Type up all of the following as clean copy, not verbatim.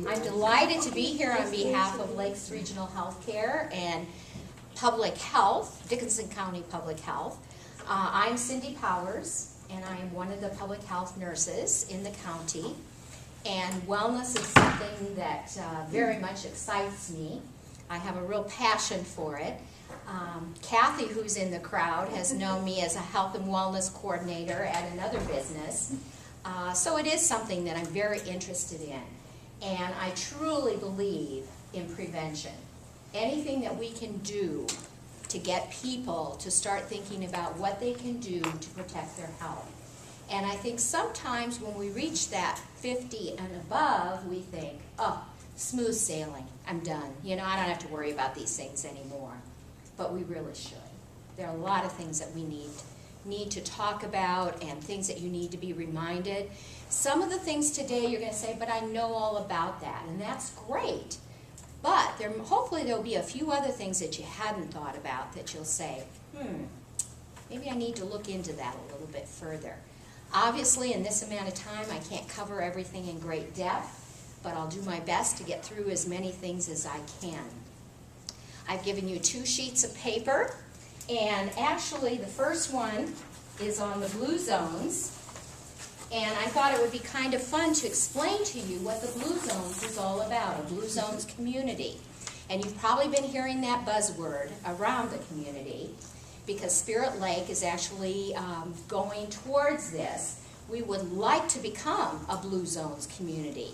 I'm delighted to be here on behalf of Lakes Regional Healthcare and Public Health, Dickinson County Public Health. I'm Cyndy Powers, and I am one of the public health nurses in the county. And wellness is something that very much excites me. I have a real passion for it. Kathy, who's in the crowd, has known me as a health and wellness coordinator at another business. So it is something that I'm very interested in. And I truly believe in prevention. Anything that we can do to get people to start thinking about what they can do to protect their health. And I think sometimes when we reach that 50 and above, we think, oh, smooth sailing, I'm done. You know, I don't have to worry about these things anymore. But we really should. There are a lot of things that we need to talk about and things that you need to be reminded. Some of the things today you're going to say, but I know all about that, and that's great. But hopefully there'll be a few other things that you hadn't thought about that you'll say, maybe I need to look into that a little bit further. Obviously, in this amount of time, I can't cover everything in great depth, but I'll do my best to get through as many things as I can. I've given you 2 sheets of paper, and actually the first one is on the blue zones, and I thought it would be kind of fun to explain to you what the blue zones is all about, a blue zones community. And you've probably been hearing that buzzword around the community because Spirit Lake is actually going towards this. We would like to become a blue zones community.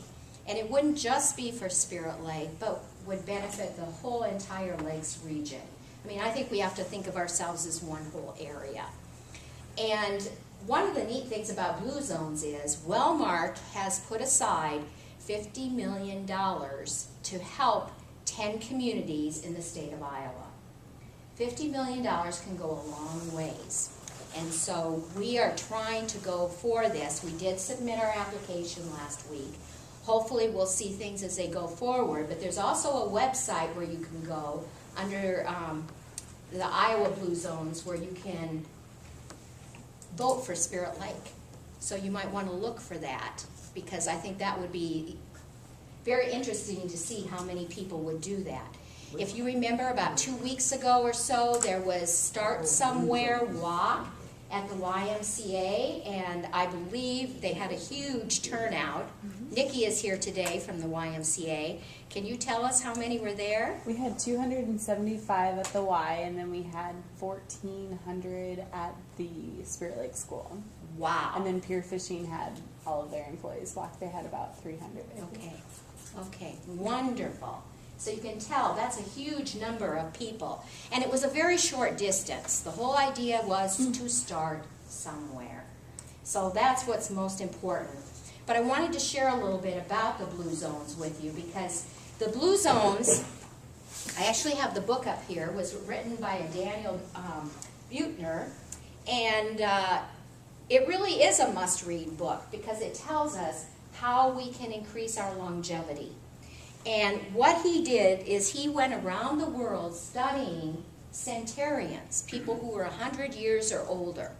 And it wouldn't just be for Spirit Lake, but would benefit the whole entire Lakes region. I mean, I think we have to think of ourselves as one whole area. And one of the neat things about blue zones is Wellmark has put aside $50 million to help 10 communities in the state of Iowa. $50 million can go a long ways. And so we are trying to go for this. We did submit our application last week. Hopefully we'll see things as they go forward, but there's also a website where you can go under the Iowa Blue Zones where you can vote for Spirit Lake. So you might want to look for that because I think that would be very interesting to see how many people would do that. If you remember about 2 weeks ago or so, there was Start Somewhere Walk at the YMCA, and I believe they had a huge turnout. Nikki is here today from the YMCA. Can you tell us how many were there? We had 275 at the Y, and then we had 1,400 at the Spirit Lake School. Wow. And then Pier Fishing had all of their employees walk. They had about 300. Okay, wonderful. So you can tell that's a huge number of people. And it was a very short distance. The whole idea was to start somewhere. So that's what's most important. But I wanted to share a little bit about the blue zones with you because the blue zones, I actually have the book up here, was written by a Daniel Buettner, and it really is a must-read book because it tells us how we can increase our longevity. And what he did is he went around the world studying centenarians, people who were 100 years or older.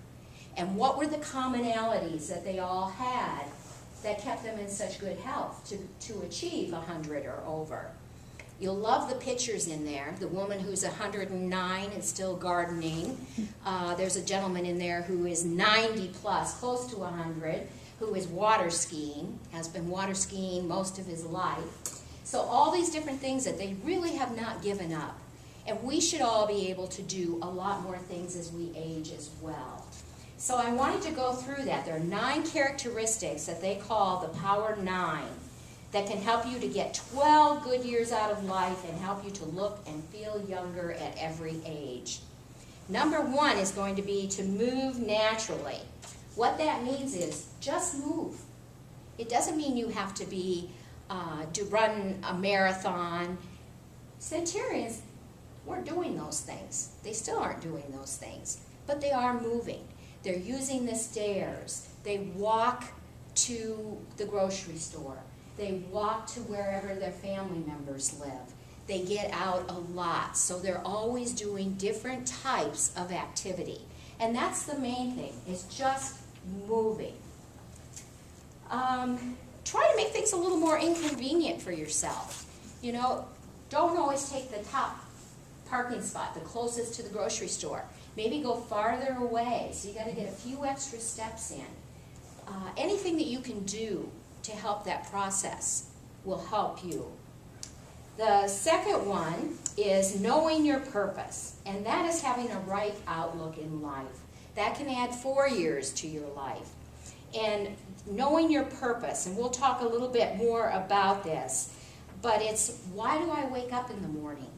And what were the commonalities that they all had that kept them in such good health to achieve 100 or over? You'll love the pictures in there. The woman who's 109 and still gardening. There's a gentleman in there who is 90 plus, close to 100, who is water skiing, has been water skiing most of his life. So all these different things that they really have not given up. And we should all be able to do a lot more things as we age as well. So I wanted to go through that. There are 9 characteristics that they call the Power 9 that can help you to get 12 good years out of life and help you to look and feel younger at every age. Number 1 is going to be to move naturally. What that means is just move. It doesn't mean you have to be to run a marathon. Centenarians weren't doing those things. They still aren't doing those things, but they are moving. They're using the stairs. They walk to the grocery store. They walk to wherever their family members live. They get out a lot, so they're always doing different types of activity. And that's the main thing, is just moving. try to make things a little more inconvenient for yourself. You know, don't always take the top parking spot, the closest to the grocery store. Maybe go farther away, so you got to get a few extra steps in. Anything that you can do to help that process will help you. The second one is knowing your purpose, and that is having a right outlook in life. That can add 4 years to your life. And knowing your purpose, and we'll talk a little bit more about this, but it's, why do I wake up in the morning?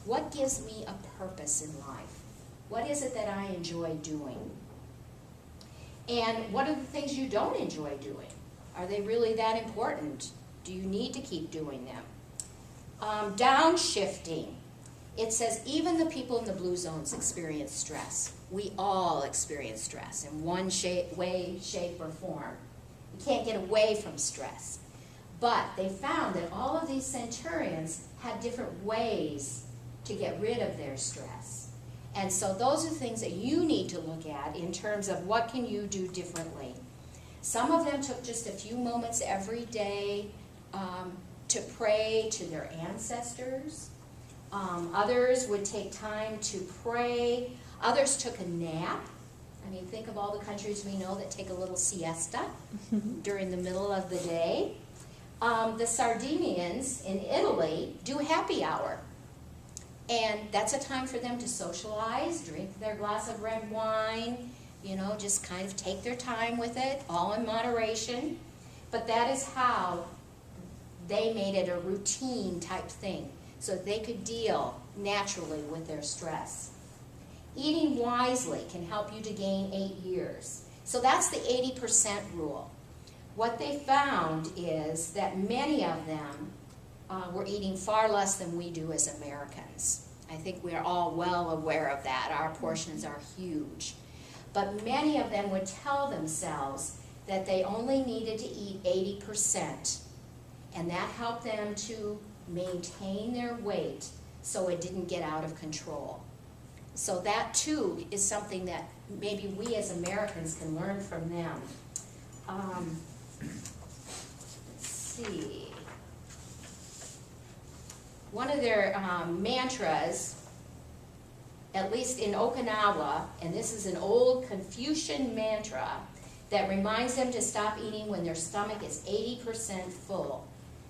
What gives me a purpose in life? What is it that I enjoy doing? And what are the things you don't enjoy doing? Are they really that important? Do you need to keep doing them? Downshifting. It says even the people in the blue zones experience stress. We all experience stress in one way, shape, or form. You can't get away from stress. But they found that all of these centurions had different ways to get rid of their stress. And so those are things that you need to look at in terms of what can you do differently. Some of them took just a few moments every day to pray to their ancestors. Others would take time to pray. Others took a nap. I mean, think of all the countries we know that take a little siesta during the middle of the day. The Sardinians in Italy do happy hour. And that's a time for them to socialize, drink their glass of red wine, you know, just kind of take their time with it, all in moderation. But that is how they made it a routine type thing, so that they could deal naturally with their stress. Eating wisely can help you to gain 8 years. So that's the 80% rule. What they found is that many of them were eating far less than we do as Americans. I think we're all well aware of that. Our portions are huge. But many of them would tell themselves that they only needed to eat 80%. And that helped them to maintain their weight so it didn't get out of control. So that too is something that maybe we as Americans can learn from them. Let's see. One of their mantras, at least in Okinawa, and this is an old Confucian mantra that reminds them to stop eating when their stomach is 80% full.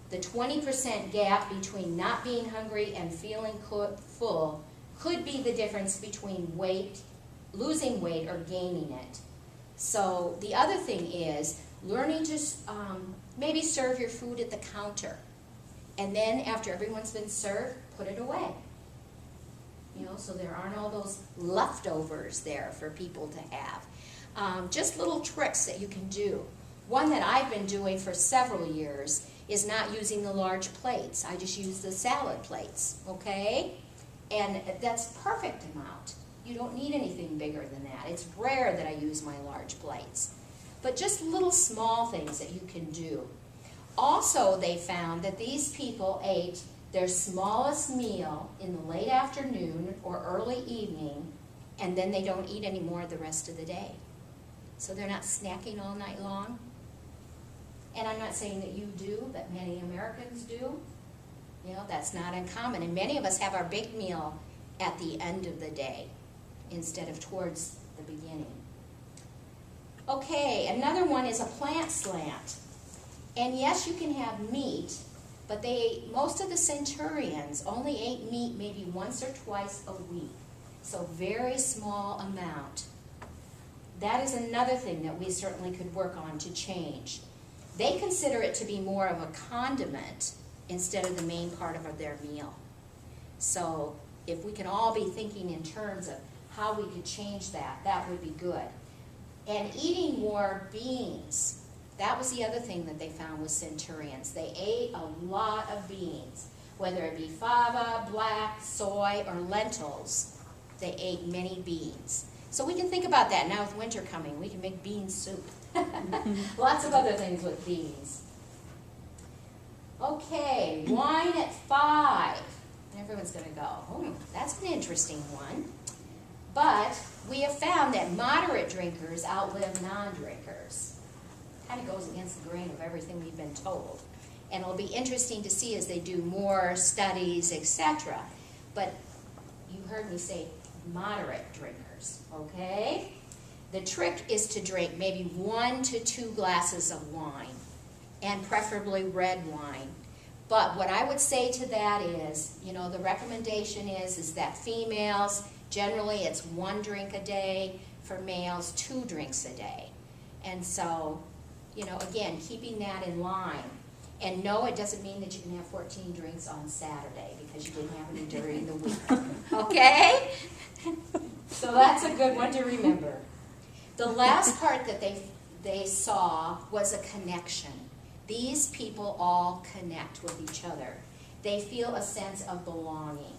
The 20% gap between not being hungry and feeling full could be the difference between losing weight or gaining it. So the other thing is learning to maybe serve your food at the counter. And then after everyone's been served, put it away. You know, so there aren't all those leftovers there for people to have. Just little tricks that you can do. One that I've been doing for several years is not using the large plates. I just use the salad plates, okay? And that's perfect amount. You don't need anything bigger than that. It's rare that I use my large plates. But just little small things that you can do. Also, they found that these people ate their smallest meal in the late afternoon or early evening, and then they don't eat any more the rest of the day. So they're not snacking all night long. And I'm not saying that you do, but many Americans do. You know, that's not uncommon. And many of us have our big meal at the end of the day instead of towards the beginning. Okay, another one is a plant slant. And yes, you can have meat, but most of the centurions only ate meat maybe once or twice a week. So very small amount. That is another thing that we certainly could work on to change. They consider it to be more of a condiment instead of the main part of their meal. So if we can all be thinking in terms of how we could change that, that would be good. And eating more beans. That was the other thing that they found with centurions. They ate a lot of beans, whether it be fava, black, soy, or lentils. They ate many beans. So we can think about that now with winter coming. We can make bean soup. Lots of other things with beans. Okay, wine at 5. Everyone's going to go, oh, that's an interesting one. But we have found that moderate drinkers outlive non-drinkers. kind of goes against the grain of everything we've been told. And it'll be interesting to see as they do more studies, etc. But you heard me say moderate drinkers, okay? The trick is to drink maybe 1 to 2 glasses of wine, and preferably red wine. But what I would say to that is, you know, the recommendation is that females, generally it's 1 drink a day, for males 2 drinks a day. And so, you know, again, keeping that in line. And no, it doesn't mean that you can have 14 drinks on Saturday because you didn't have any during the week. Okay? So that's a good one to remember. The last part that they saw was a connection. These people all connect with each other. They feel a sense of belonging.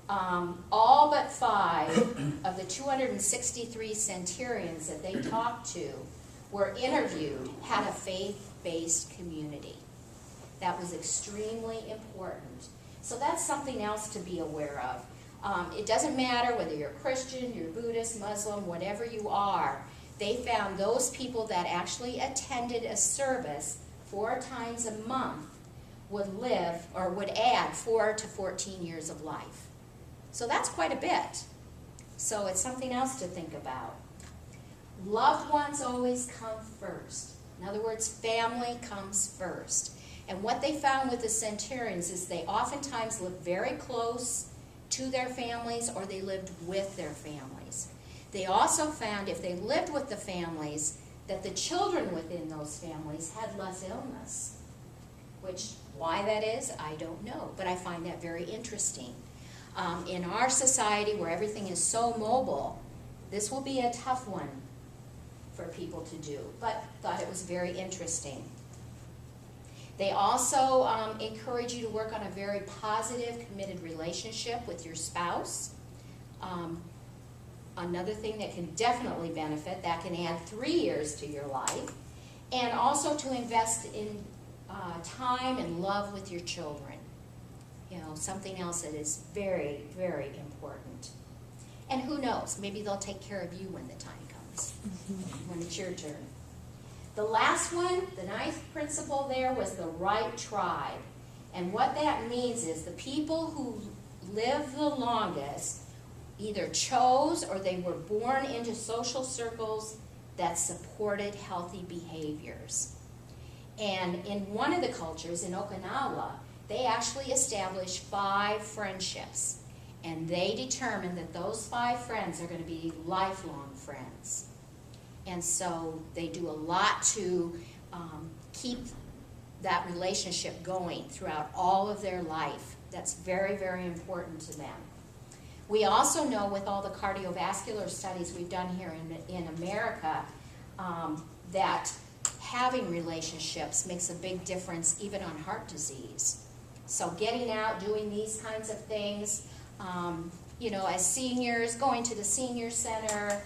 All but 5 of the 263 centurions that they talked to were interviewed had a faith-based community. That was extremely important. So that's something else to be aware of. It doesn't matter whether you're Christian, you're Buddhist, Muslim, whatever you are. They found those people that actually attended a service 4 times a month would live or would add 4 to 14 years of life. So that's quite a bit. So it's something else to think about. Loved ones always come first. In other words, family comes first. And what they found with the centurions is they oftentimes lived very close to their families, or they lived with their families. They also found if they lived with the families, that the children within those families had less illness. Which, why that is, I don't know, but I find that very interesting. In our society where everything is so mobile, this will be a tough one for people to do, but thought it was very interesting. They also encourage you to work on a very positive, committed relationship with your spouse. Another thing that can definitely benefit, that can add 3 years to your life, and also to invest in time and love with your children. You know, something else that is very, very important. And who knows, maybe they'll take care of you when the time comes, when it's your turn. The last one, the 9th principle there, was the right tribe. And what that means is the people who live the longest either chose or they were born into social circles that supported healthy behaviors. And in one of the cultures, in Okinawa, they actually established 5 friendships. And they determined that those 5 friends are going to be lifelong friends. And so they do a lot to keep that relationship going throughout all of their life. That's very, very important to them. We also know with all the cardiovascular studies we've done here in America that having relationships makes a big difference even on heart disease. So getting out, doing these kinds of things, you know, as seniors, going to the senior center,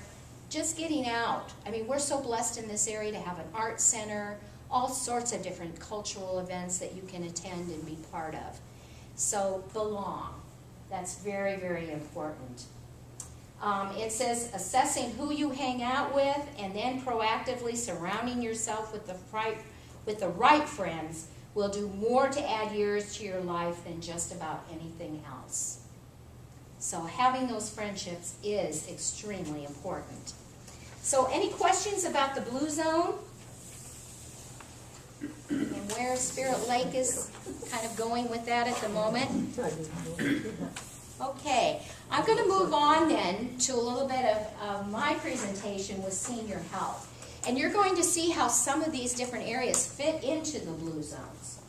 just getting out. I mean, we're so blessed in this area to have an art center, all sorts of different cultural events that you can attend and be part of. So belong. That's very, very important. It says assessing who you hang out with and then proactively surrounding yourself with the right friends will do more to add years to your life than just about anything else. So having those friendships is extremely important. So any questions about the blue zone? And where Spirit Lake is kind of going with that at the moment? Okay, I'm going to move on then to a little bit of my presentation with senior health. And you're going to see how some of these different areas fit into the blue zones.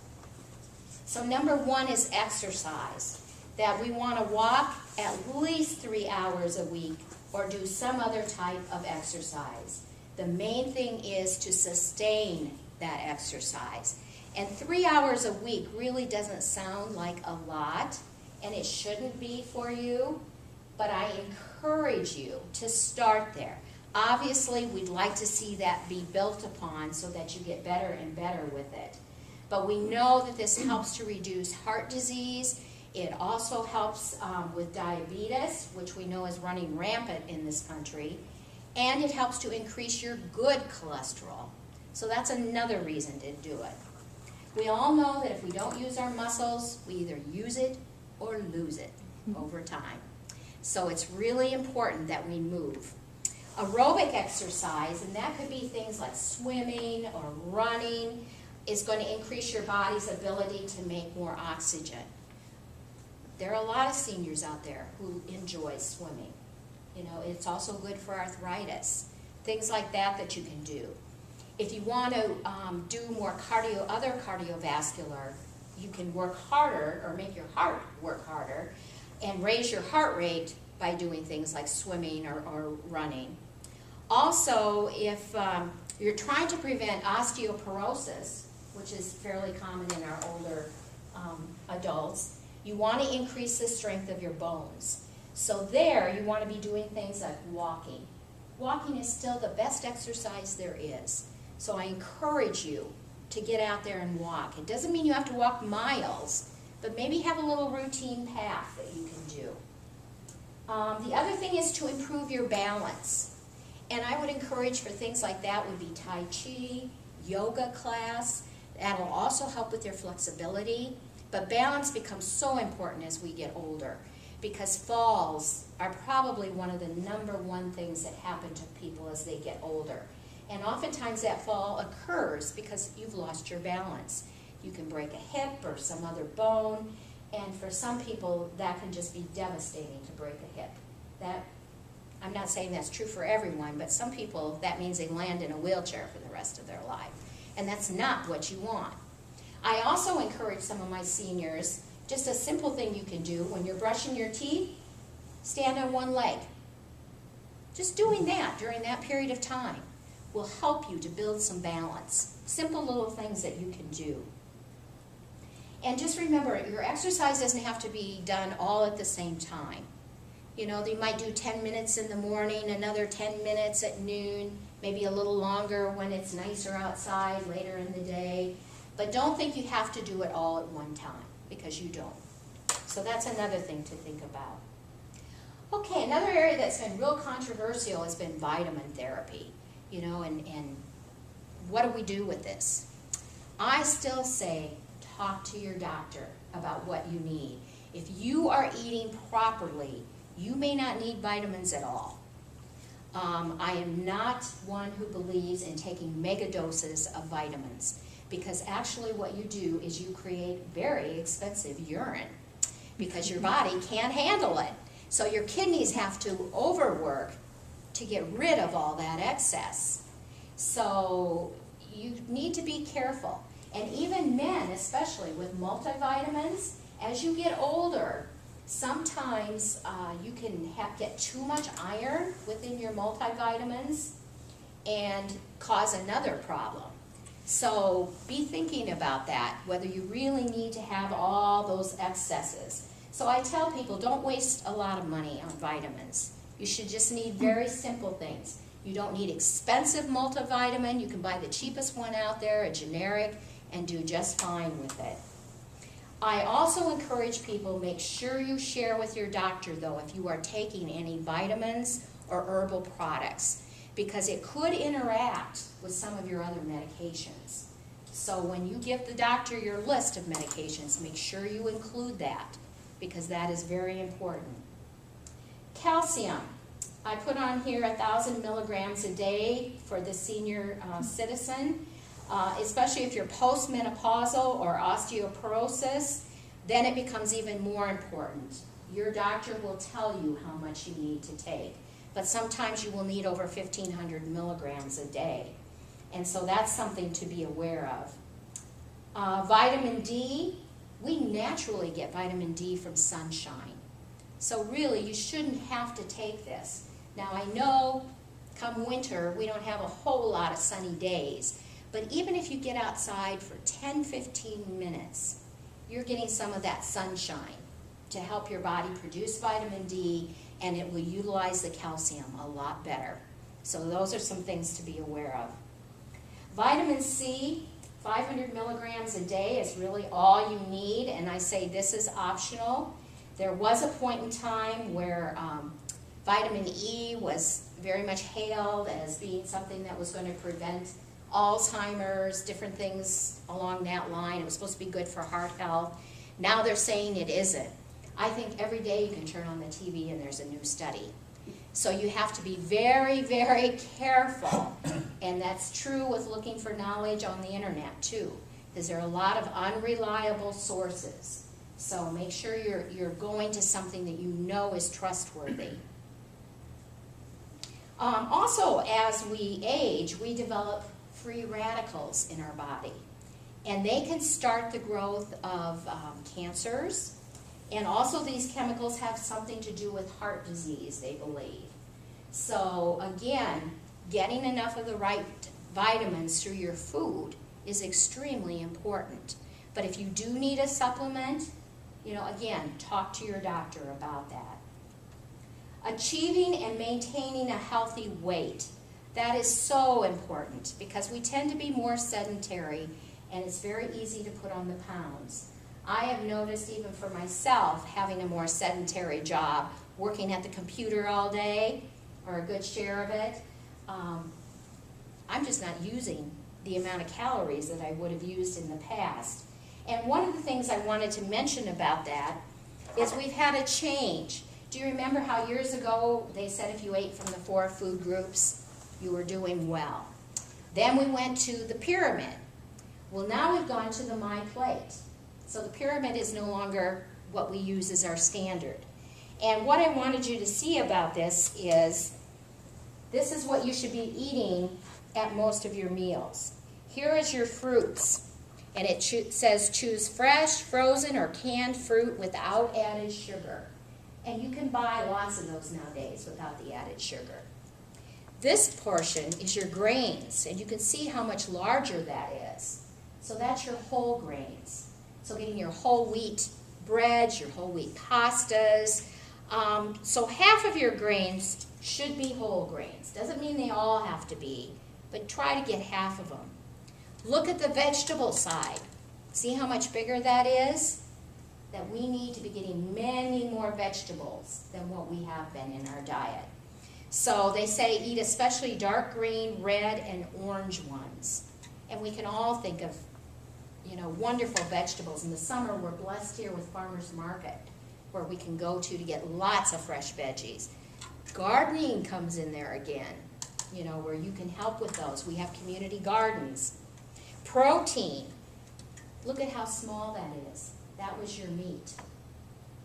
So number 1 is exercise. That we want to walk at least 3 hours a week or do some other type of exercise. The main thing is to sustain that exercise. And 3 hours a week really doesn't sound like a lot, and it shouldn't be for you, but I encourage you to start there. Obviously, we'd like to see that be built upon so that you get better and better with it. But we know that this helps to reduce heart disease. It also helps with diabetes, which we know is running rampant in this country. And it helps to increase your good cholesterol. So that's another reason to do it. We all know that if we don't use our muscles, we either use it or lose it over time. So it's really important that we move. Aerobic exercise, and that could be things like swimming or running, is going to increase your body's ability to make more oxygen. There are a lot of seniors out there who enjoy swimming. You know, it's also good for arthritis, things like that you can do. If you want to do more other cardiovascular, you can work harder or make your heart work harder and raise your heart rate by doing things like swimming or running. Also, if you're trying to prevent osteoporosis, which is fairly common in our older adults, you want to increase the strength of your bones. So there, you want to be doing things like walking. Walking is still the best exercise there is. So I encourage you to get out there and walk. It doesn't mean you have to walk miles, but maybe have a little routine path that you can do. The other thing is to improve your balance. And I would encourage for things like that would be Tai Chi, yoga class. That'll also help with your flexibility. But balance becomes so important as we get older because falls are probably one of the #1 things that happen to people as they get older. And oftentimes that fall occurs because you've lost your balance. You can break a hip or some other bone, and for some people that can just be devastating to break a hip. I'm not saying that's true for everyone, but some people that means they land in a wheelchair for the rest of their life. And that's not what you want. I also encourage some of my seniors, just a simple thing you can do when you're brushing your teeth, stand on one leg. Just doing that during that period of time will help you to build some balance. Simple little things that you can do. And just remember, your exercise doesn't have to be done all at the same time. You know, you might do 10 minutes in the morning, another 10 minutes at noon, maybe a little longer when it's nicer outside later in the day. But don't think you have to do it all at one time, because you don't. So that's another thing to think about. Okay, another area that's been real controversial has been vitamin therapy. You know, and what do we do with this? I still say talk to your doctor about what you need. If you are eating properly, you may not need vitamins at all. I am not one who believes in taking mega doses of vitamins because actually what you do is you create very expensive urine because your body can't handle it. So your kidneys have to overwork to get rid of all that excess. So you need to be careful. And even men, especially with multivitamins, as you get older, sometimes you can get too much iron within your multivitamins and cause another problem. So be thinking about that, whether you really need to have all those excesses. So I tell people, don't waste a lot of money on vitamins. You should just need very simple things. You don't need expensive multivitamin. You can buy the cheapest one out there, a generic, and do just fine with it. I also encourage people, make sure you share with your doctor, though, if you are taking any vitamins or herbal products, because it could interact with some of your other medications. So when you give the doctor your list of medications, make sure you include that, because that is very important. Calcium. I put on here 1,000 milligrams a day for the senior citizen. Especially if you're postmenopausal or osteoporosis, then it becomes even more important. Your doctor will tell you how much you need to take, but sometimes you will need over 1,500 milligrams a day, and so that's something to be aware of. Vitamin D, we naturally get vitamin D from sunshine, so really you shouldn't have to take this. Now I know come winter we don't have a whole lot of sunny days, but even if you get outside for 10-15 minutes, you're getting some of that sunshine to help your body produce vitamin D, and it will utilize the calcium a lot better. So those are some things to be aware of. Vitamin C, 500 milligrams a day is really all you need, and I say this is optional. There was a point in time where vitamin E was very much hailed as being something that was going to prevent Alzheimer's, different things along that line. It was supposed to be good for heart health. Now they're saying it isn't. I think every day you can turn on the TV and there's a new study. So you have to be very, very careful. And that's true with looking for knowledge on the internet too, because there are a lot of unreliable sources. So make sure you're going to something that you know is trustworthy. Also, as we age, we develop free radicals in our body. And they can start the growth of cancers. And also these chemicals have something to do with heart disease, they believe. So again, getting enough of the right vitamins through your food is extremely important. But if you do need a supplement, again, talk to your doctor about that. Achieving and maintaining a healthy weight. That is so important because we tend to be more sedentary and it's very easy to put on the pounds. I have noticed even for myself, having a more sedentary job, working at the computer all day, or a good share of it, I'm just not using the amount of calories that I would have used in the past. And one of the things I wanted to mention about that is we've had a change. Do you remember how years ago they said if you ate from the 4 food groups, you were doing well? Then we went to the pyramid. Well, now we've gone to the My Plate. So the pyramid is no longer what we use as our standard. And what I wanted you to see about this is what you should be eating at most of your meals. Here is your fruits. And it says choose fresh, frozen, or canned fruit without added sugar. And you can buy lots of those nowadays without the added sugar. This portion is your grains, and you can see how much larger that is. So that's your whole grains. So getting your whole wheat breads, your whole wheat pastas. So half of your grains should be whole grains. Doesn't mean they all have to be, but try to get half of them. Look at the vegetable side. See how much bigger that is? That we need to be getting many more vegetables than what we have been in our diet. So they say eat especially dark green, red, and orange ones. And we can all think of, wonderful vegetables. In the summer, we're blessed here with Farmers Market, where we can go to get lots of fresh veggies. Gardening comes in there again, where you can help with those. We have community gardens. Protein. Look at how small that is. That was your meat.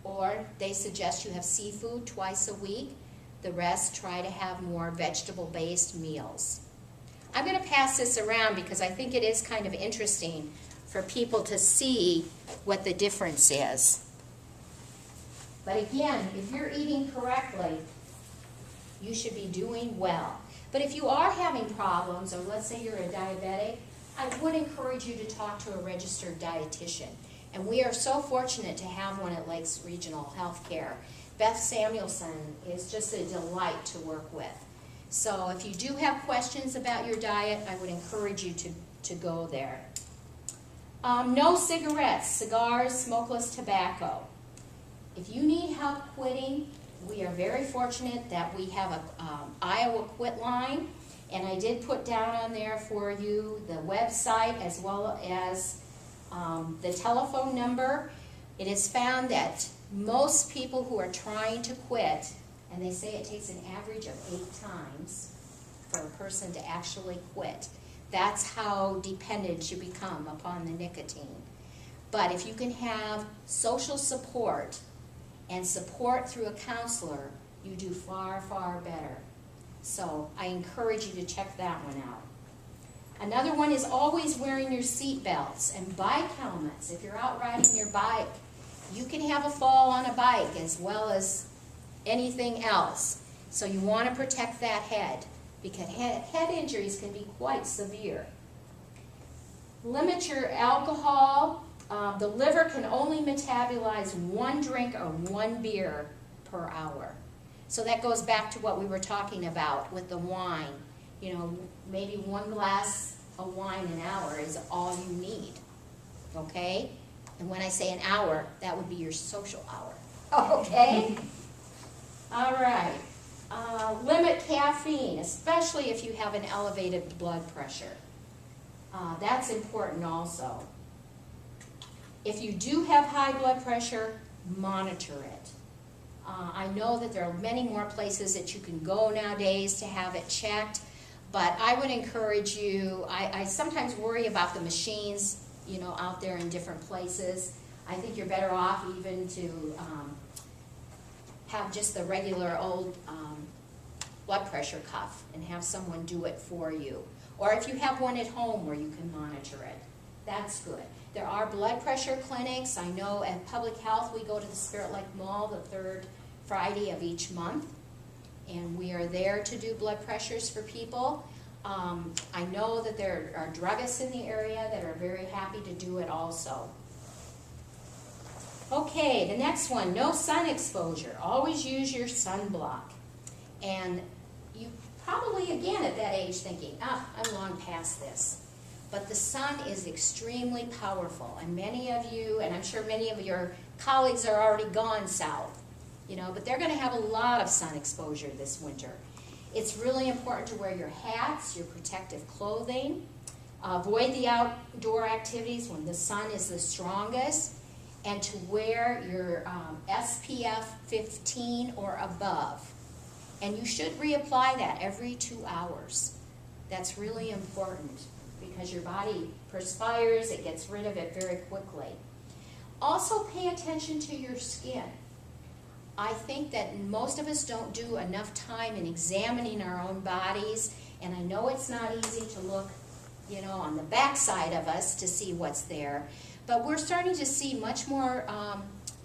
Or they suggest you have seafood twice a week. The rest, try to have more vegetable-based meals. I'm going to pass this around because I think it is kind of interesting for people to see what the difference is. But again, if you're eating correctly, you should be doing well. But if you are having problems, or let's say you're a diabetic, I would encourage you to talk to a registered dietitian. And we are so fortunate to have one at Lakes Regional Healthcare. Beth Samuelson is just a delight to work with. So if you do have questions about your diet, I would encourage you to go there. No cigarettes, cigars, smokeless tobacco. If you need help quitting, we are very fortunate that we have a Iowa Quit line, and I did put down on there for you the website as well as the telephone number. It is found that most people who are trying to quit, and they say it takes an average of 8 times for a person to actually quit. That's how dependent you become upon the nicotine. But if you can have social support and support through a counselor, you do far, far better. So I encourage you to check that one out. Another one is always wearing your seat belts and bike helmets. If you're out riding your bike, you can have a fall on a bike as well as anything else. So you want to protect that head because head injuries can be quite severe. Limit your alcohol. The liver can only metabolize 1 drink or 1 beer per hour. So that goes back to what we were talking about with the wine. Maybe 1 glass of wine an hour is all you need, okay? And when I say an hour, that would be your social hour, okay? All right. Limit caffeine, especially if you have an elevated blood pressure. That's important also. If you do have high blood pressure, monitor it. I know that there are many more places that you can go nowadays to have it checked, but I would encourage you, I sometimes worry about the machines, you know, out there in different places. I think you're better off even to have just the regular old blood pressure cuff and have someone do it for you. Or if you have one at home where you can monitor it, that's good. There are blood pressure clinics. I know at Public Health we go to the Spirit Lake Mall the third Friday of each month, and we are there to do blood pressures for people. I know that there are druggists in the area that are very happy to do it also. Okay, the next one, no sun exposure. Always use your sunblock. And you probably, again, at that age thinking, I'm long past this. But the sun is extremely powerful, and many of you, and I'm sure many of your colleagues are already gone south, you know, but they're going to have a lot of sun exposure this winter. It's really important to wear your hats, your protective clothing, avoid the outdoor activities when the sun is the strongest, and to wear your SPF 15 or above. And you should reapply that every 2 hours. That's really important because your body perspires, it gets rid of it very quickly. Also pay attention to your skin. I think that most of us don't do enough time in examining our own bodies, and I know it's not easy to look, you know, on the backside of us to see what's there, but we're starting to see much more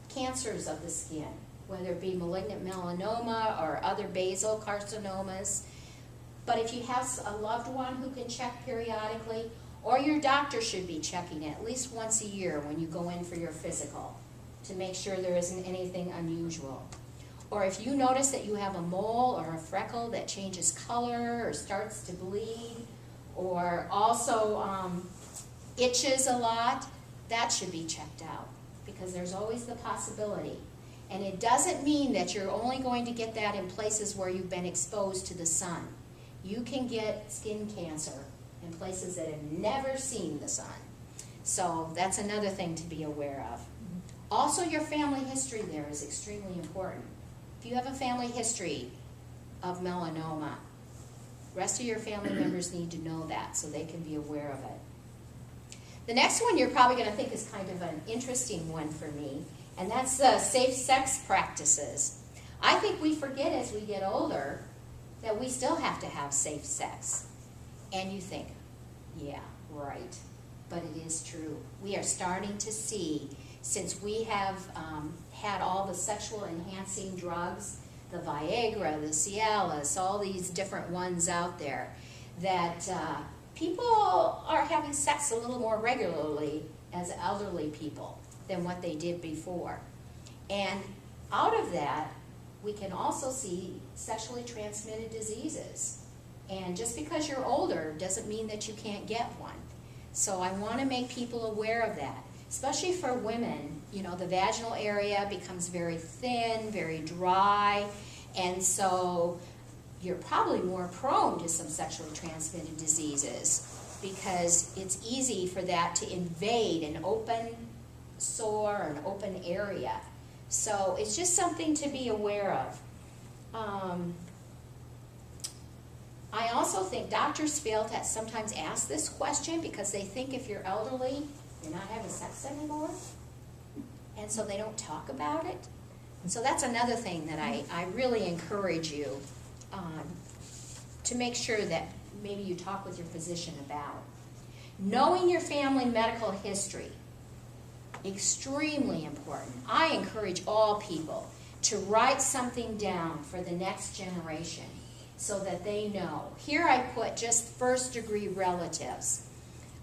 cancers of the skin, whether it be malignant melanoma or other basal carcinomas. But if you have a loved one who can check periodically, or your doctor should be checking it at least once a year when you go in for your physical to make sure there isn't anything unusual. Or if you notice that you have a mole or a freckle that changes color or starts to bleed, or also itches a lot, that should be checked out because there's always the possibility. And it doesn't mean that you're only going to get that in places where you've been exposed to the sun. You can get skin cancer in places that have never seen the sun. So that's another thing to be aware of. Also, your family history there is extremely important. If you have a family history of melanoma, the rest of your family members need to know that so they can be aware of it. The next one you're probably going to think is kind of an interesting one for me, and that's safe sex practices. I think we forget as we get older that we still have to have safe sex. And you think, yeah, right. But it is true. We are starting to see, since we have had all the sexual enhancing drugs, the Viagra, the Cialis, all these different ones out there, that people are having sex a little more regularly as elderly people than what they did before. And out of that, we can also see sexually transmitted diseases. And just because you're older doesn't mean that you can't get one. So I want to make people aware of that, especially for women. You know, the vaginal area becomes very thin, very dry, and so you're probably more prone to some sexually transmitted diseases because it's easy for that to invade an open sore or an open area. So it's just something to be aware of. I also think doctors fail to sometimes ask this question because they think if you're elderly, you're not having sex anymore, and so they don't talk about it. And so that's another thing that I really encourage you to make sure that maybe you talk with your physician about. Knowing your family medical history, extremely important. I encourage all people to write something down for the next generation so that they know. Here I put just first-degree relatives.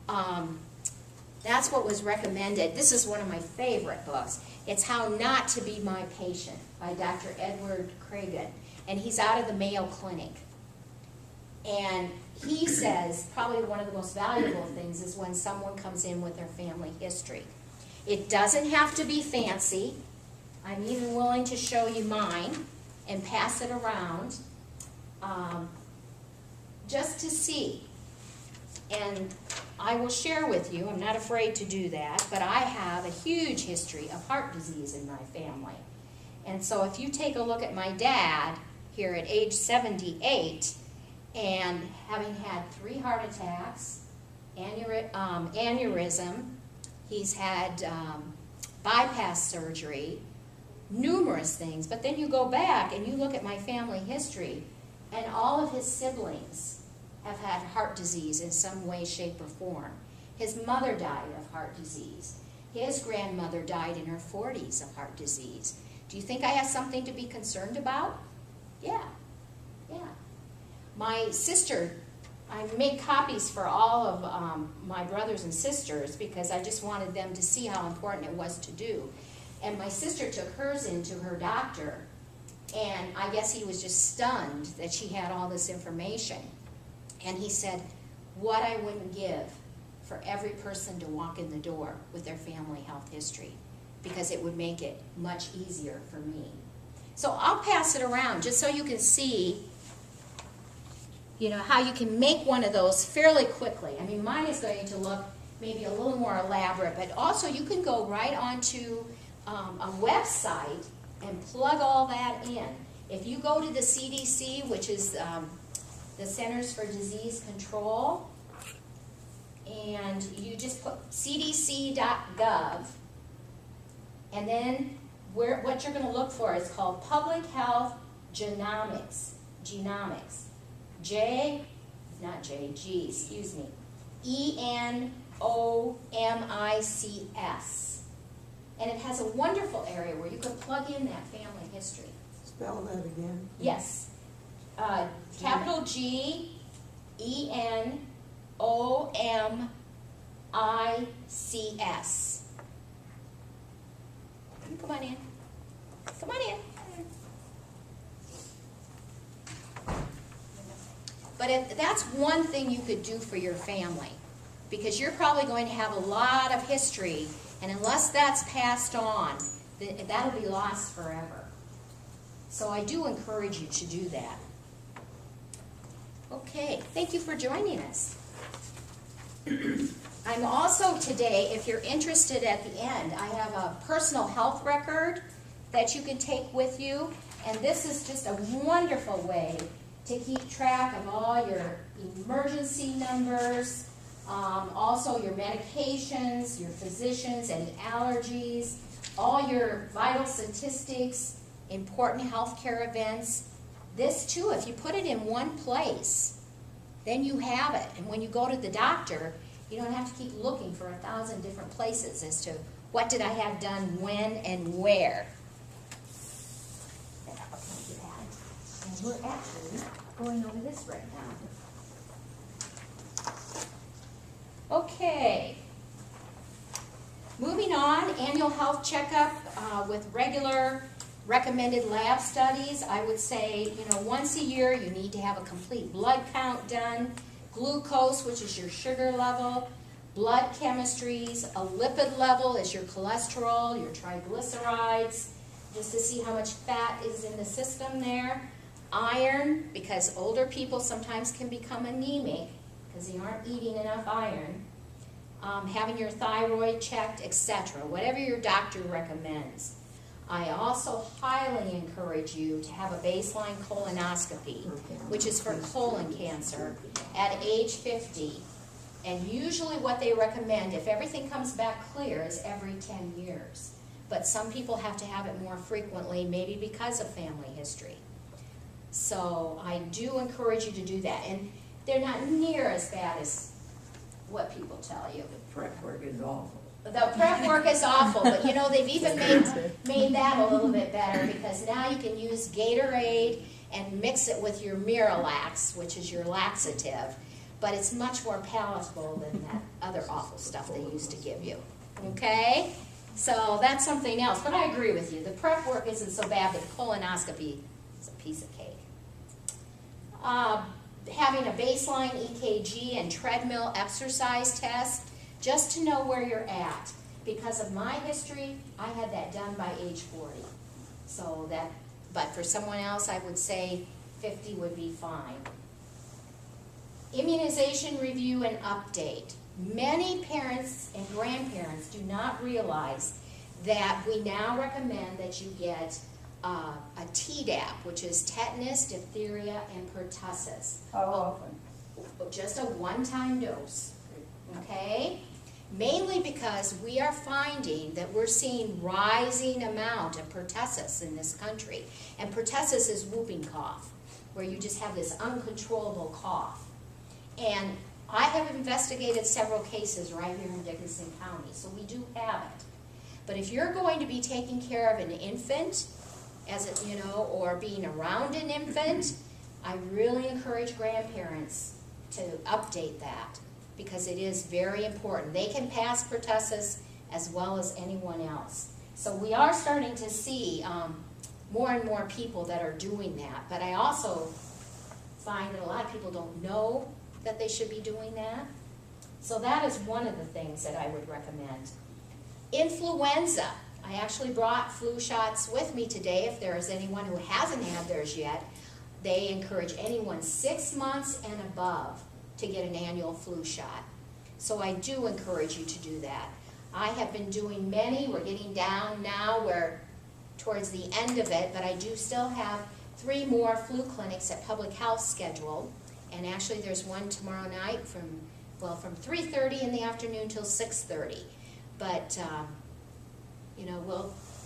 That's what was recommended. This is one of my favorite books. It's How Not to Be My Patient by Dr. Edward Cragen, and he's out of the Mayo Clinic. And he says probably one of the most valuable things is when someone comes in with their family history. It doesn't have to be fancy. I'm even willing to show you mine and pass it around just to see. And I will share with you, I'm not afraid to do that, but I have a huge history of heart disease in my family. And so if you take a look at my dad here at age 78, and having had 3 heart attacks, aneurysm, he's had bypass surgery, numerous things, but then you go back and you look at my family history, and all of his siblings have had heart disease in some way, shape, or form. His mother died of heart disease. His grandmother died in her 40s of heart disease. Do you think I have something to be concerned about? Yeah, yeah. My sister, I made copies for all of my brothers and sisters because I just wanted them to see how important it was to do. And my sister took hers into her doctor, and I guess he was just stunned that she had all this information. And he said, what I wouldn't give for every person to walk in the door with their family health history, because it would make it much easier for me. So I'll pass it around just so you can see, you know, how you can make one of those fairly quickly. I mean, mine is going to look maybe a little more elaborate, but also you can go right onto a website and plug all that in. If you go to the CDC, which is the Centers for Disease Control, and you just put cdc.gov, and then what you're going to look for is called Public Health Genomics. ENOMICS. And it has a wonderful area where you can plug in that family history. Spell that again. Yes. Capital G, ENOMICS. Come on in. Come on in. But that's one thing you could do for your family, because you're probably going to have a lot of history, and unless that's passed on, that'll be lost forever. So I do encourage you to do that. Okay, thank you for joining us. I'm also today, if you're interested at the end, I have a personal health record that you can take with you, and this is just a wonderful way to keep track of all your emergency numbers, also your medications, your physicians, any allergies, all your vital statistics, important healthcare events. This too, if you put it in one place, then you have it. And when you go to the doctor, you don't have to keep looking for 1,000 different places as to what did I have done when and where. And we're actually going over this right now. Okay. Moving on, annual health checkup with regular recommended lab studies. I would say, once a year you need to have a complete blood count done, glucose, which is your sugar level, blood chemistries, a lipid level is your cholesterol, your triglycerides, just to see how much fat is in the system there. Iron, because older people sometimes can become anemic because they aren't eating enough iron. Having your thyroid checked, etc., whatever your doctor recommends. I also highly encourage you to have a baseline colonoscopy, which is for colon cancer, at age 50. And usually what they recommend, if everything comes back clear, is every 10 years. But some people have to have it more frequently, maybe because of family history. So I do encourage you to do that. And they're not near as bad as what people tell you. The prep work is awful. The prep work is awful, but they've even made that a little bit better, because now you can use Gatorade and mix it with your Miralax, which is your laxative, but it's much more palatable than that other awful stuff they used to give you. Okay? So that's something else, but I agree with you. The prep work isn't so bad, but the colonoscopy is a piece of cake. Having a baseline EKG and treadmill exercise test, just to know where you're at. Because of my history, I had that done by age 40. So but for someone else, I would say 50 would be fine. Immunization review and update. Many parents and grandparents do not realize that we now recommend that you get a Tdap, which is tetanus, diphtheria, and pertussis. How often? Just a one-time dose, okay? Mainly because we are finding that we're seeing rising amount of pertussis in this country. And pertussis is whooping cough, where you just have this uncontrollable cough. And I have investigated several cases right here in Dickinson County, so we do have it. But if you're going to be taking care of an infant, or being around an infant, I really encourage grandparents to update that, because it is very important. They can pass pertussis as well as anyone else. So we are starting to see more and more people that are doing that. But I also find that a lot of people don't know that they should be doing that. So that is one of the things that I would recommend. Influenza. I actually brought flu shots with me today. If there is anyone who hasn't had theirs yet, they encourage anyone 6 months and above to get an annual flu shot. So I do encourage you to do that. I have been doing many. We're getting down now. We're towards the end of it, but I do still have 3 more flu clinics at Public Health scheduled. And actually there's one tomorrow night from 3:30 in the afternoon till 6:30. But,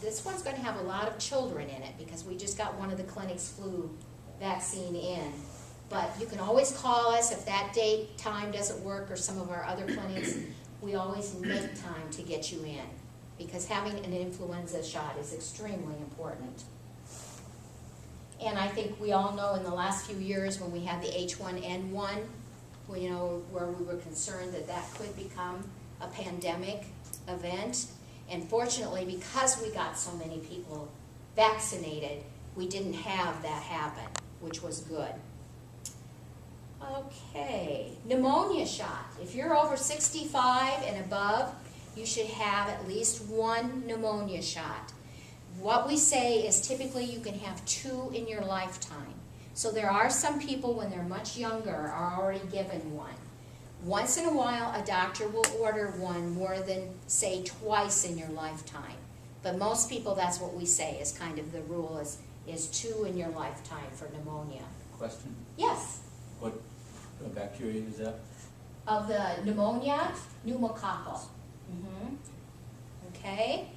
this one's going to have a lot of children in it, because we just got one of the clinic's flu vaccine in. But you can always call us if that date, time doesn't work, or some of our other clinics. We always make time to get you in, because having an influenza shot is extremely important. And I think we all know in the last few years when we had the H1N1, where we were concerned that that could become a pandemic event. And fortunately, because we got so many people vaccinated, we didn't have that happen, which was good. Okay, pneumonia shot. If you're over 65 and above, you should have at least 1 pneumonia shot. What we say is typically you can have 2 in your lifetime. So there are some people when they're much younger are already given 1. Once in a while, a doctor will order 1 more than, say, twice in your lifetime. But most people, that's what we say is kind of the rule, is 2 in your lifetime for pneumonia. Question? Yes. What bacteria is that? Of the pneumonia, pneumococcal. Okay.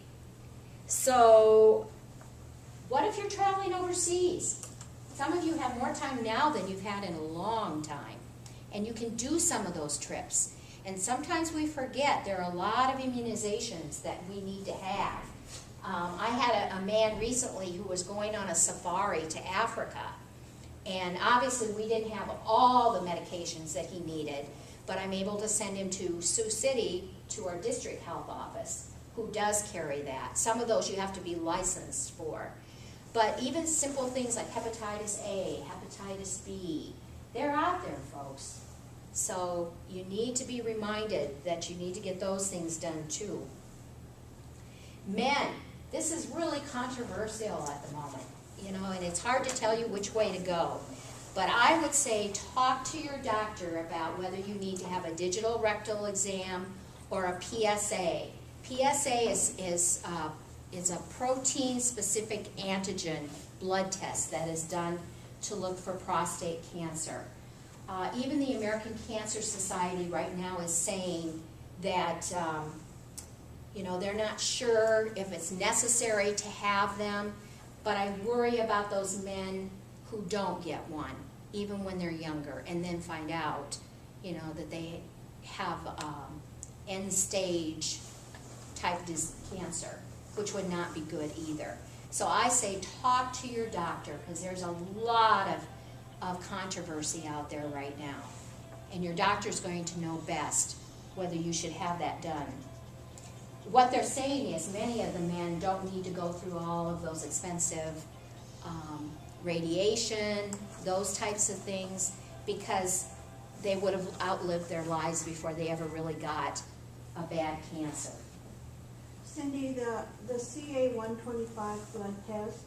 So, what if you're traveling overseas? Some of you have more time now than you've had in a long time. And you can do some of those trips. And sometimes we forget there are a lot of immunizations that we need to have. I had a man recently who was going on a safari to Africa. And obviously we didn't have all the medications that he needed, but I'm able to send him to Sioux City to our district health office, who does carry that. Some of those you have to be licensed for. But even simple things like hepatitis A, hepatitis B, they're out there, folks. So you need to be reminded that you need to get those things done too. Men, this is really controversial at the moment, and it's hard to tell you which way to go. But I would say talk to your doctor about whether you need to have a digital rectal exam or a PSA. PSA is a protein-specific antigen blood test that is done to look for prostate cancer. Even the American Cancer Society right now is saying that they're not sure if it's necessary to have them, but I worry about those men who don't get one, even when they're younger, and then find out, that they have end-stage type cancer, which would not be good either. So I say talk to your doctor, because there's a lot of controversy out there right now. And your doctor's going to know best whether you should have that done. What they're saying is many of the men don't need to go through all of those expensive radiation, those types of things, because they would have outlived their lives before they ever really got a bad cancer. Cyndy, the CA-125 blood test,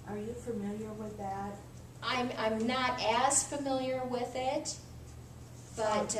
are you familiar with that? I'm not as familiar with it. But,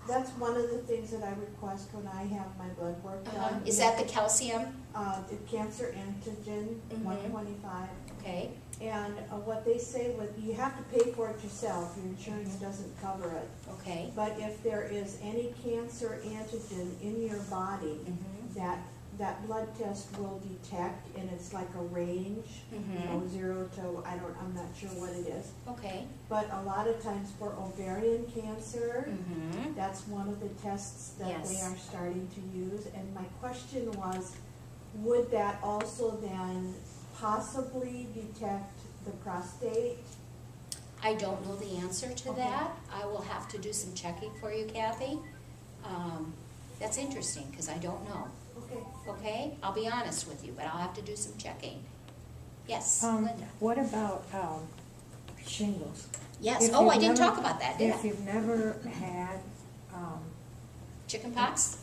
That's one of the things that I request when I have my blood work done. is that the calcium? The cancer antigen, Mhm. 125. Okay, And what they say with, you have to pay for it yourself, your insurance doesn't cover it. okay. But if there is any cancer antigen in your body, Mhm. that blood test will detect, and it's like a range, you know, 0 to, I'm not sure what it is. Okay. But a lot of times for ovarian cancer, Mm-hmm. that's one of the tests that they Yes. are starting to use. And my question was, would that also then possibly detect the prostate? I don't know the answer to Okay. that. I will have to do some checking for you, Kathy. That's interesting, because I don't know. Okay. Okay? I'll be honest with you, but I'll have to do some checking. Yes, Linda? What about, shingles? Yes, If oh, I you've didn't never- talk about that, did If I? you've never had, Chicken pox?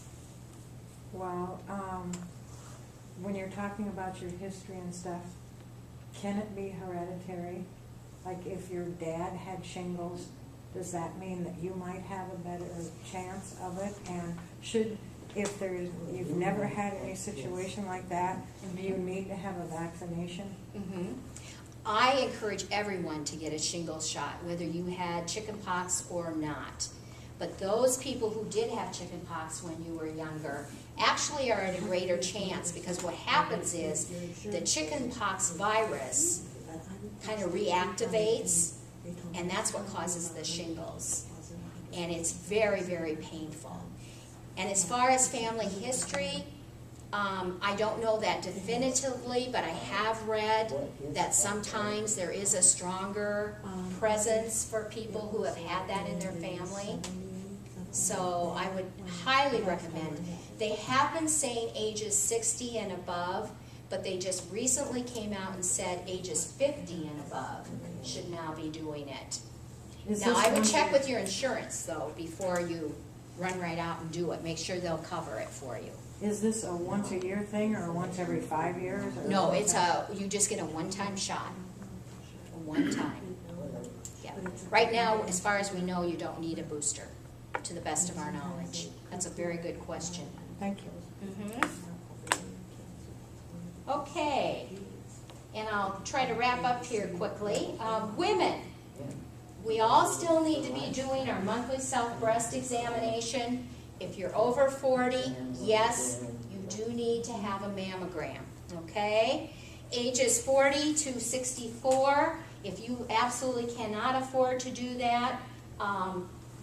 when you're talking about your history and stuff, can it be hereditary? Like if your dad had shingles, does that mean that you might have a better chance of it? And you've never had any situation like that, do you need to have a vaccination? Mm-hmm. I encourage everyone to get a shingles shot, whether you had chicken pox or not. But those people who did have chicken pox when you were younger actually are at a greater chance, because what happens is the chicken pox virus kind of reactivates, and that's what causes the shingles. And it's very, very painful. And as far as family history, I don't know that definitively, but I have read that sometimes there is a stronger presence for people who have had that in their family. So I would highly recommend. They have been saying ages 60 and above, but they just recently came out and said ages 50 and above should now be doing it. Now, I would check with your insurance, though, before you run right out and do it. Make sure they'll cover it for you. Is this a once a year thing or once every 5 years? Or No, it's you just get a one-time shot. A one-time. Yeah. Right now, as far as we know, you don't need a booster, to the best of our knowledge. That's a very good question. Thank you. Okay, and I'll try to wrap up here quickly. Women, we all still need to be doing our monthly self-breast examination. If you're over 40, yes, you do need to have a mammogram, okay? Ages 40 to 64, if you absolutely cannot afford to do that,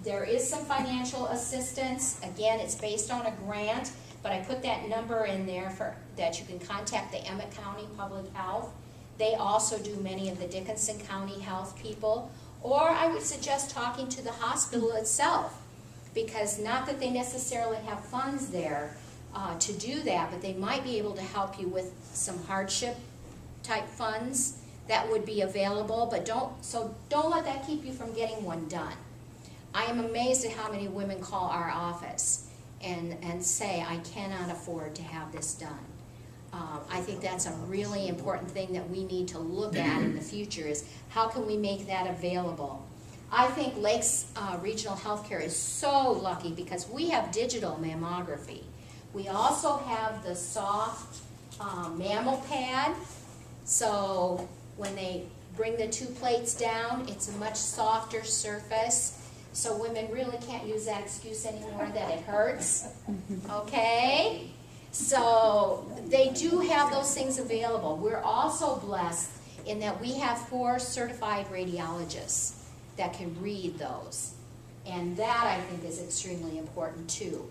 there is some financial assistance. Again, it's based on a grant, but I put that number in there for that you can contact the Emmett County Public Health. They also do many of the Dickinson County Health people. Or I would suggest talking to the hospital itself, because not that they necessarily have funds there to do that, but they might be able to help you with some hardship type funds that would be available. But don't let that keep you from getting one done. I am amazed at how many women call our office and say, I cannot afford to have this done. I think that's a really important thing that we need to look at in the future, is how can we make that available. I think Lakes Regional Healthcare is so lucky because we have digital mammography. We also have the soft mammal pad, so when they bring the two plates down, it's a much softer surface. So women really can't use that excuse anymore that it hurts, okay? So they do have those things available. We're also blessed in that we have 4 certified radiologists that can read those. And that, I think, is extremely important too.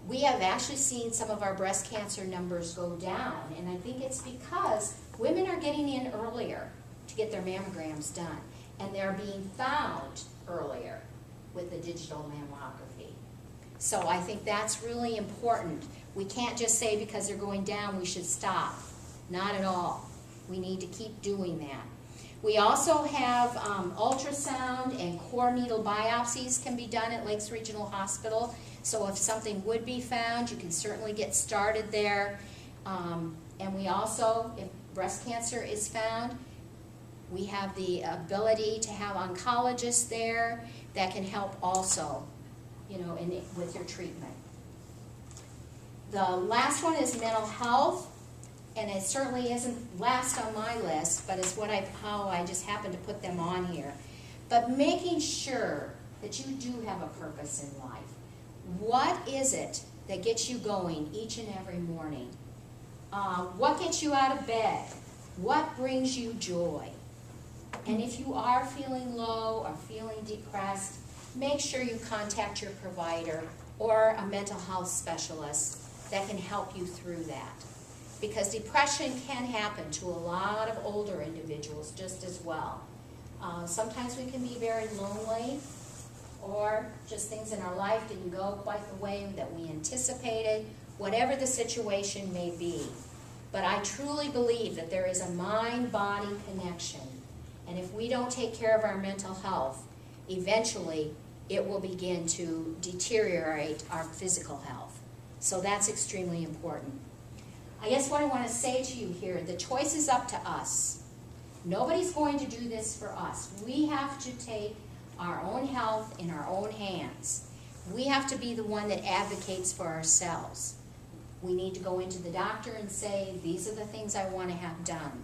We have actually seen some of our breast cancer numbers go down, and I think it's because women are getting in earlier to get their mammograms done, and they're being found earlier with the digital mammography. So I think that's really important. We can't just say because they're going down we should stop. Not at all. We need to keep doing that. We also have ultrasound and core needle biopsies can be done at Lakes Regional Hospital. So if something would be found, you can certainly get started there. And we also, if breast cancer is found, We have the ability to have oncologists there that can help also, with your treatment. The last one is mental health, and it certainly isn't last on my list, but it's how I just happen to put them on here. But making sure that you do have a purpose in life. What is it that gets you going each and every morning? What gets you out of bed? What brings you joy? And if you are feeling low or feeling depressed, make sure you contact your provider or a mental health specialist that can help you through that. Because depression can happen to a lot of older individuals just as well. Sometimes we can be very lonely, or just things in our life didn't go quite the way that we anticipated, whatever the situation may be. But I truly believe that there is a mind-body connection. And if we don't take care of our mental health, eventually it will begin to deteriorate our physical health. So that's extremely important. I guess what I want to say to you here, the choice is up to us. Nobody's going to do this for us. We have to take our own health in our own hands. We have to be the one that advocates for ourselves. We need to go into the doctor and say, these are the things I want to have done.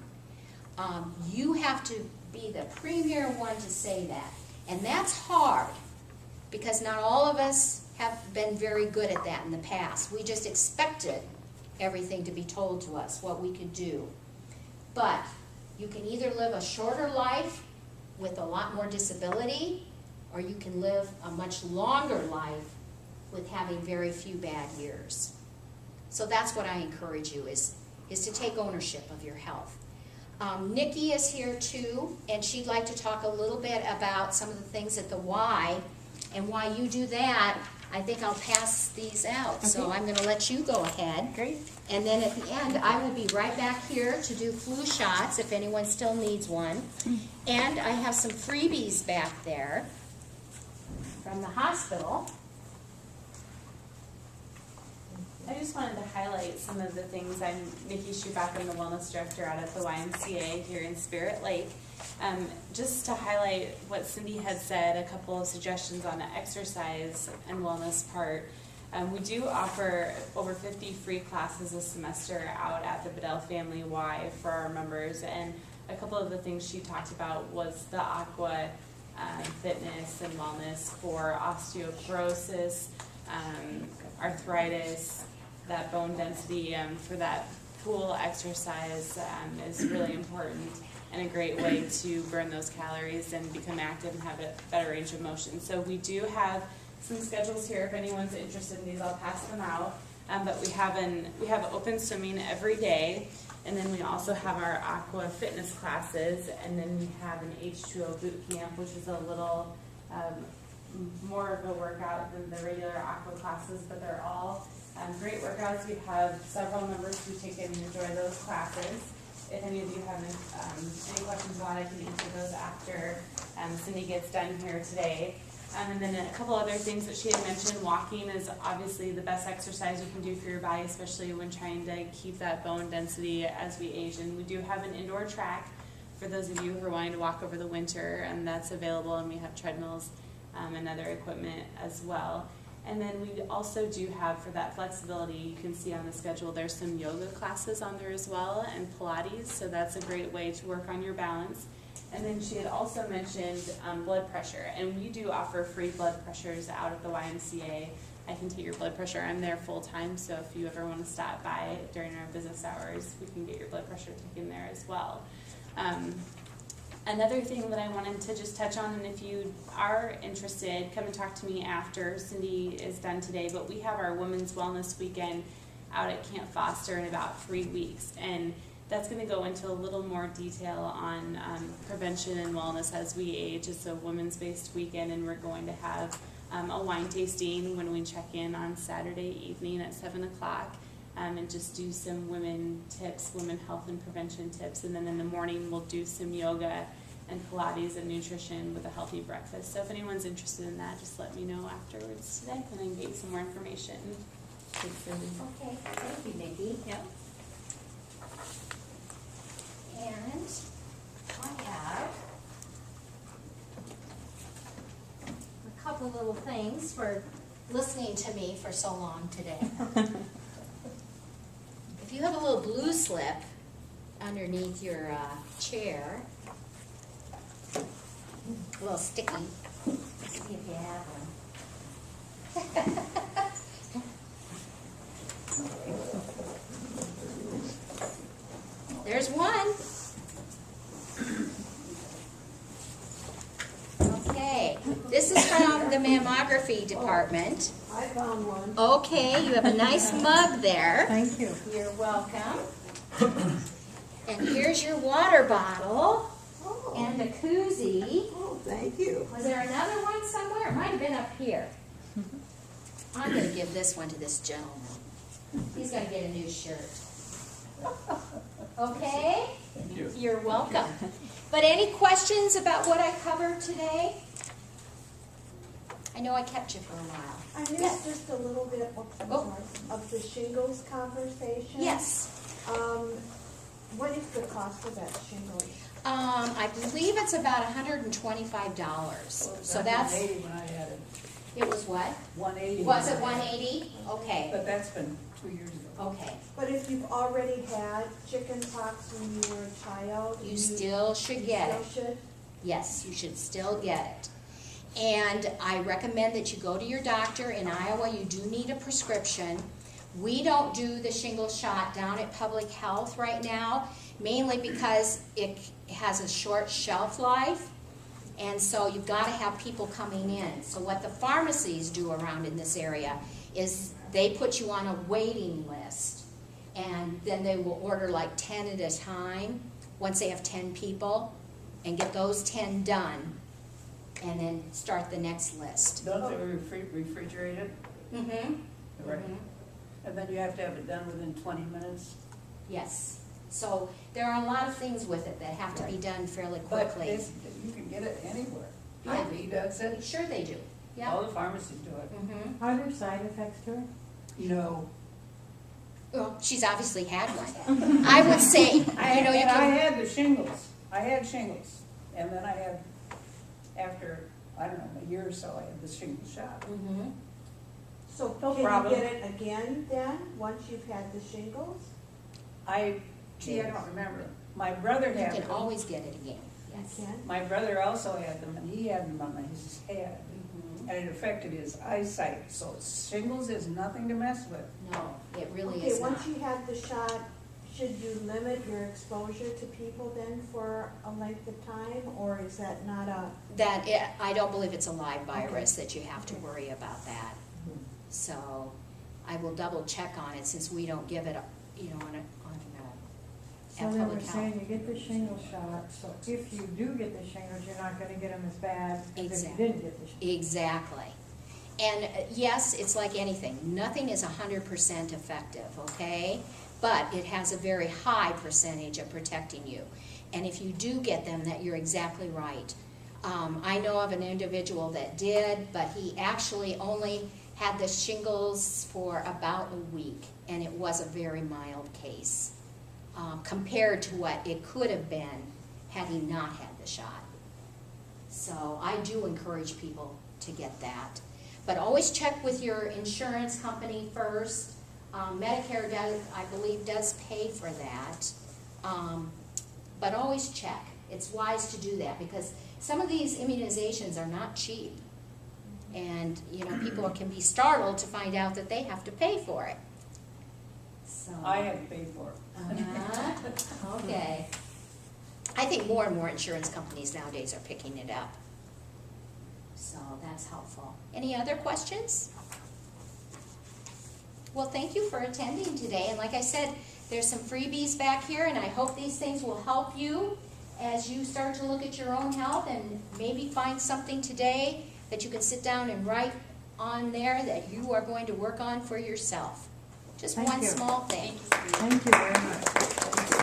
You have to be the premier one to say that. And that's hard, because not all of us have been very good at that in the past. We just expected everything to be told to us, what we could do. But you can either live a shorter life with a lot more disability, or you can live a much longer life with having very few bad years. So that's what I encourage you, is to take ownership of your health. Nikki is here too, and she'd like to talk a little bit about some of the things at the Y, and while you do that, I think I'll pass these out. Okay. So I'm going to let you go ahead. Great. And then at the end, I will be right back here to do flu shots if anyone still needs one. And I have some freebies back there from the hospital. I just wanted to highlight some of the things. I'm Nikki Schubach, I'm the wellness director out at the YMCA here in Spirit Lake. Just to highlight what Cyndy had said, a couple of suggestions on the exercise and wellness part. We do offer over 50 free classes a semester out at the Bedell Family Y for our members, and a couple of the things she talked about was the aqua fitness and wellness for osteoporosis, arthritis, that bone density for that pool exercise is really important and a great way to burn those calories and become active and have a better range of motion. So we do have some schedules here if anyone's interested in these. I'll pass them out. But we have open swimming every day, and then we also have our aqua fitness classes, and then we have an H2O boot camp, which is a little more of a workout than the regular aqua classes, but they're all great workouts. We have several members who take and enjoy those classes. If any of you have any questions about it, I can answer those after Cyndy gets done here today. And then a couple other things that she had mentioned. Walking is obviously the best exercise you can do for your body, especially when trying to keep that bone density as we age. And we do have an indoor track for those of you who are wanting to walk over the winter, and that's available, and we have treadmills and other equipment as well. And then we also do have, for that flexibility, you can see on the schedule, there's some yoga classes on there as well, and Pilates, so that's a great way to work on your balance. And then she had also mentioned blood pressure, and we do offer free blood pressures out at the YMCA. I can take your blood pressure. I'm there full time, so if you ever want to stop by during our business hours, we can get your blood pressure taken there as well. Another thing that I wanted to just touch on, and if you are interested, come and talk to me after Cyndy is done today, but we have our Women's Wellness Weekend out at Camp Foster in about 3 weeks, and that's going to go into a little more detail on prevention and wellness as we age. It's a women's-based weekend, and we're going to have a wine tasting when we check in on Saturday evening at 7 o'clock. And just do some women tips, women health and prevention tips. And then in the morning, we'll do some yoga and Pilates and nutrition with a healthy breakfast. So if anyone's interested in that, just let me know afterwards today, and I can get you some more information. Thanks, Cyndy. Okay, thank you, Nikki. Yep. And I have couple little things for listening to me for so long today. If you have a little blue slip underneath your chair, a little sticky, see if you have one. There's one. Okay, this is from the mammography department. I found one. Okay, you have a nice mug there. Thank you. You're welcome. And here's your water bottle Oh, and a koozie. oh, thank you. Was there another one somewhere? It might have been up here. I'm going to give this one to this gentleman. He's going to get a new shirt. Okay? Thank you. You're welcome. But any questions about what I covered today? I know I kept you for a while. I missed Yes. just a little bit of the shingles conversation. Yes. What is the cost of that shingles? I believe it's about $125. So that's, 180 when I had it. it was what? 180. Was it 180? Okay, But that's been 2 years ago. okay. But if you've already had chicken pox when you were a child, You still should get it. still should? Yes, you should still get it. And I recommend that you go to your doctor. In Iowa, you do need a prescription. We don't do the shingles shot down at Public Health right now, mainly because it has a short shelf life. And so you've got to have people coming in. So what the pharmacies do around in this area is they put you on a waiting list. And then they will order like 10 at a time, once they have 10 people, and get those 10 done, and then start the next list. Don't they refrigerate it? Mm-hmm. Right. And then you have to have it done within 20 minutes? Yes. So there are a lot of things with it that have to be done fairly But quickly. you can get it anywhere. Yeah. Hy-Vee does it. Sure they do. Yeah. All the pharmacies do it. Mm-hmm. Are there side effects to it? No. Well, she's obviously had one. I would say, you know, you And I can. had the shingles. I had shingles. And then I had, after, I don't know, a year or so, I had the shingles shot. Mm-hmm. So No can problem. you get it again then, once you've had the shingles? I don't remember. My brother You had can them. always get it again. Yes. You can? My brother also had them, and he had them on his head, Mhm. and it affected his eyesight. So shingles is nothing to mess with. No, it really Okay, is not. once you have the shot, should you limit your exposure to people then for a length of time, or is that not a? I don't believe it's a live virus that you have to worry about that. So I will double check on it since we don't give it, So at then Public we're Health. saying you get the shingle shot, so if you do get the shingles, you're not gonna get them as bad as if you Exactly. didn't get the shingles. Exactly. And yes, it's like anything. Nothing is 100% effective, okay? But it has a very high percentage of protecting you. And if you do get them, that you're exactly right. I know of an individual that did, but he actually only had the shingles for about a week, and it was a very mild case compared to what it could have been had he not had the shot. So I do encourage people to get that. But always check with your insurance company first. Medicare does, I believe, does pay for that. But always check. It's wise to do that because some of these immunizations are not cheap. And, people can be startled to find out that they have to pay for it. So. I had to pay for it. Okay. I think more and more insurance companies nowadays are picking it up. So that's helpful. Any other questions? Well, thank you for attending today. And like I said, there's some freebies back here, and I hope these things will help you as you start to look at your own health and maybe find something today that you can sit down and write on there that you are going to work on for yourself. Just Thank one you. small thing. Thank you very much.